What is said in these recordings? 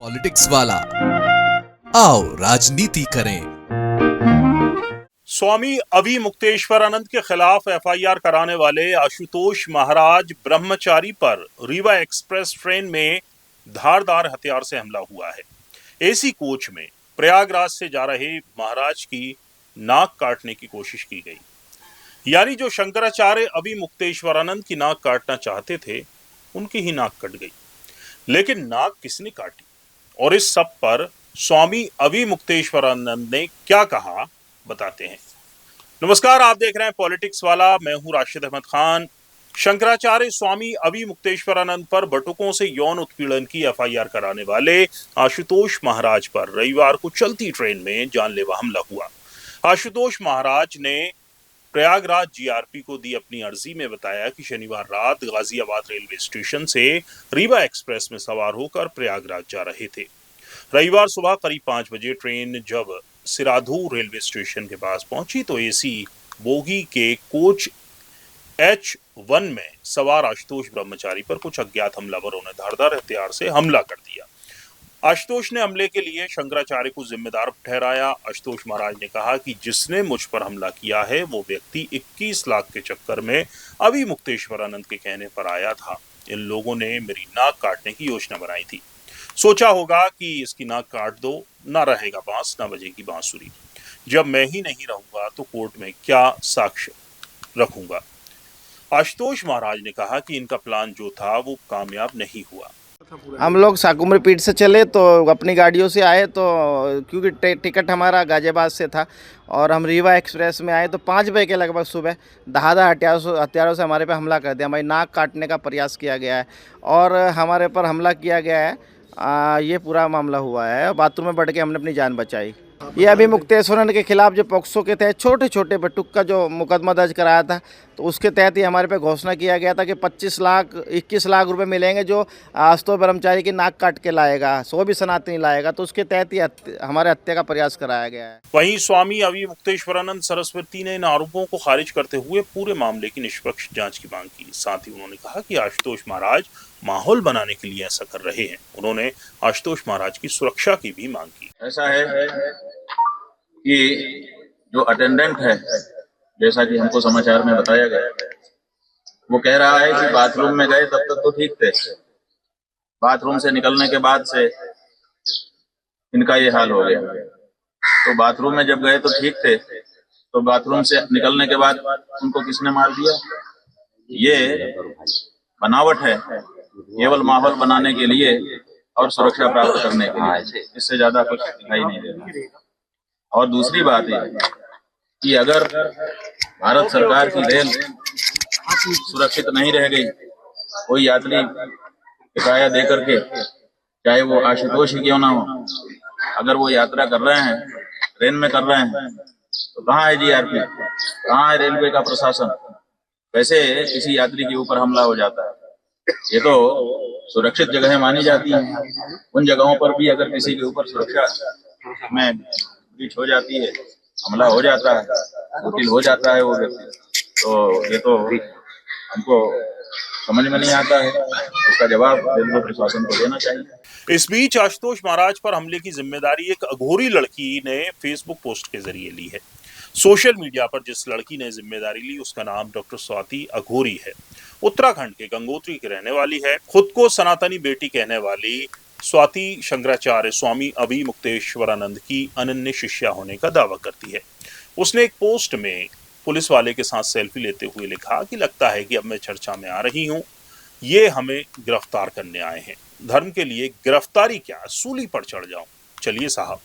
Politics वाला आओ राजनीति करें। स्वामी अभिमुक्तेश्वरानंद के खिलाफ एफआईआर कराने वाले आशुतोष महाराज ब्रह्मचारी पर रीवा एक्सप्रेस ट्रेन में धारदार हथियार से हमला हुआ है। एसी कोच में प्रयागराज से जा रहे महाराज की नाक काटने की कोशिश की गई। यानी जो शंकराचार्य अभिमुक्तेश्वरानंद की नाक काटना चाहते थे, उनकी ही नाक कट गई। लेकिन नाक किसने काटी और इस सब पर स्वामी अभिमुक्तेश्वरानंद ने क्या कहा, बताते हैं। नमस्कार, आप देख रहे हैं पॉलिटिक्स वाला। मैं हूं राशिद अहमद खान। शंकराचार्य स्वामी अभिमुक्तेश्वरानंद पर बटुकों से यौन उत्पीड़न की एफआईआर कराने वाले आशुतोष महाराज पर रविवार को चलती ट्रेन में जानलेवा हमला हुआ। आशुतोष महाराज ने प्रयागराज जीआरपी को दी अपनी अर्जी में बताया कि शनिवार रात गाजियाबाद रेलवे स्टेशन से रीवा एक्सप्रेस में सवार होकर प्रयागराज जा रहे थे। रविवार सुबह करीब 5 बजे ट्रेन जब सिराधू रेलवे स्टेशन के पास पहुंची तो एसी बोगी के कोच H1 में सवार आशुतोष ब्रह्मचारी पर कुछ अज्ञात हमलावरों ने धारदार हथियार से हमला कर दिया। आशुतोष ने हमले के लिए शंकराचार्य को जिम्मेदार ठहराया। आशुतोष महाराज ने कहा कि जिसने मुझ पर हमला किया है वो व्यक्ति 21 लाख के चक्कर में अभिमुक्तेश्वरानंद के कहने पर आया था। इन लोगों ने मेरी नाक काटने की योजना बनाई थी। सोचा होगा कि इसकी नाक काट दो, ना रहेगा बांस ना बजेगी बांसुरी। जब मैं ही नहीं रहूंगा तो कोर्ट में क्या साक्ष्य रखूंगा। आशुतोष महाराज ने कहा कि इनका प्लान जो था वो कामयाब नहीं हुआ। हम लोग साकुम्र पीठ से चले तो अपनी गाड़ियों से आए, तो क्योंकि टिकट हमारा गाजियाबाद से था और हम रीवा एक्सप्रेस में आए तो 5 बजे के लगभग सुबह धारदार हथियारों से हमारे पे हमला कर दिया। हमारी नाक काटने का प्रयास किया गया है और हमारे पर हमला किया गया है। ये पूरा मामला हुआ है। बाथरूम में बढ़ के हमने अपनी जान बचाई। ये अभिमुक्तेश्वरानंद के खिलाफ जो पॉक्सो के तहत छोटे छोटे बटुक का जो मुकदमा दर्ज कराया था, तो उसके तहत ही हमारे पे घोषणा किया गया था कि 21 लाख रुपए मिलेंगे जो आशुतोष ब्रह्मचारी की नाक काट के लाएगा, 100 भी सनातनी लाएगा। तो उसके तहत ही हमारे हत्या का प्रयास कराया गया है। वहीं स्वामी अभिमुक्तेश्वरानंद सरस्वती ने इन आरोपों को खारिज करते हुए पूरे मामले की निष्पक्ष जांच की मांग की। साथ ही उन्होंने कहा कि आशुतोष महाराज माहौल बनाने के लिए ऐसा कर रहे हैं। उन्होंने आशुतोष महाराज की सुरक्षा की भी मांग की। ऐसा है कि जो अटेंडेंट है, जैसा कि हमको समाचार में बताया गया, वो कह रहा है कि बाथरूम में गए तब तक तो ठीक थे, बाथरूम से निकलने के बाद से इनका ये हाल हो गया। तो बाथरूम में जब गए तो ठीक थे, तो बाथरूम से निकलने के बाद उनको किसने मार दिया? ये बनावट है, केवल माहौल बनाने के लिए और सुरक्षा प्राप्त करने के लिए। इससे ज्यादा कुछ दिखाई नहीं दे रहा। और दूसरी बात है कि अगर भारत सरकार की रेल सुरक्षित नहीं रह गई, कोई यात्री किराया दे करके, चाहे वो आशुतोष ही क्यों ना हो, अगर वो यात्रा कर रहे हैं, ट्रेन में कर रहे हैं, तो कहाँ है जीआरपी, कहाँ है रेलवे का प्रशासन? कैसे किसी यात्री के ऊपर हमला हो जाता है? ये तो सुरक्षित जगह मानी जाती हैं। उन जगहों पर भी अगर किसी के ऊपर सुरक्षा में ब्रीच हो जाती है, हमला हो जाता है, मुश्किल हो जाता है वो व्यक्ति, तो ये तो हमको समझ में नहीं आता है। उसका जवाब रेलवे प्रशासन को देना चाहिए। इस बीच आशुतोष महाराज पर हमले की जिम्मेदारी एक अघोरी लड़की ने फेसबुक पोस्ट के जरिए ली है। सोशल मीडिया पर जिस लड़की ने जिम्मेदारी ली उसका नाम डॉक्टर स्वाति अघोरी है। उत्तराखंड के गंगोत्री की रहने वाली है। खुद को सनातनी बेटी कहने वाली स्वाति शंकराचार्य स्वामी अभिमुक्तेश्वरानंद की अनन्य शिष्या होने का दावा करती है। उसने एक पोस्ट में पुलिस वाले के साथ सेल्फी लेते हुए लिखा कि लगता है कि अब मैं चर्चा में आ रही हूँ, ये हमें गिरफ्तार करने आए हैं। धर्म के लिए गिरफ्तारी क्या, सूली पर चढ़ जाऊं? चलिए साहब,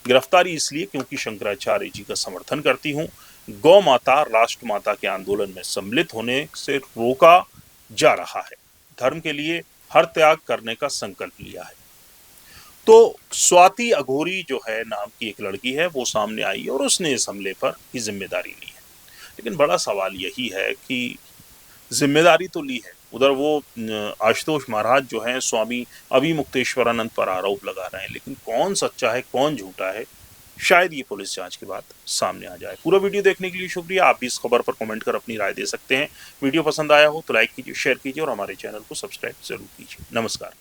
गिरफ्तारी इसलिए क्योंकि शंकराचार्य जी का समर्थन करती हूँ। गौ माता राष्ट्र माता के आंदोलन में सम्मिलित होने से रोका जा रहा है। धर्म के लिए हर त्याग करने का संकल्प लिया है। तो स्वाति अघोरी जो है नाम की एक लड़की है, वो सामने आई और उसने इस हमले पर की जिम्मेदारी ली है। लेकिन बड़ा सवाल यही है कि जिम्मेदारी तो ली है, उधर वो आशुतोष महाराज जो है स्वामी अभिमुक्तेश्वरानंद पर आरोप लगा रहे हैं, लेकिन कौन सच्चा है कौन झूठा है, शायद ये पुलिस जांच के बाद सामने आ जाए। पूरा वीडियो देखने के लिए शुक्रिया। आप भी इस खबर पर कमेंट कर अपनी राय दे सकते हैं। वीडियो पसंद आया हो तो लाइक कीजिए, शेयर कीजिए और हमारे चैनल को सब्सक्राइब जरूर कीजिए। नमस्कार।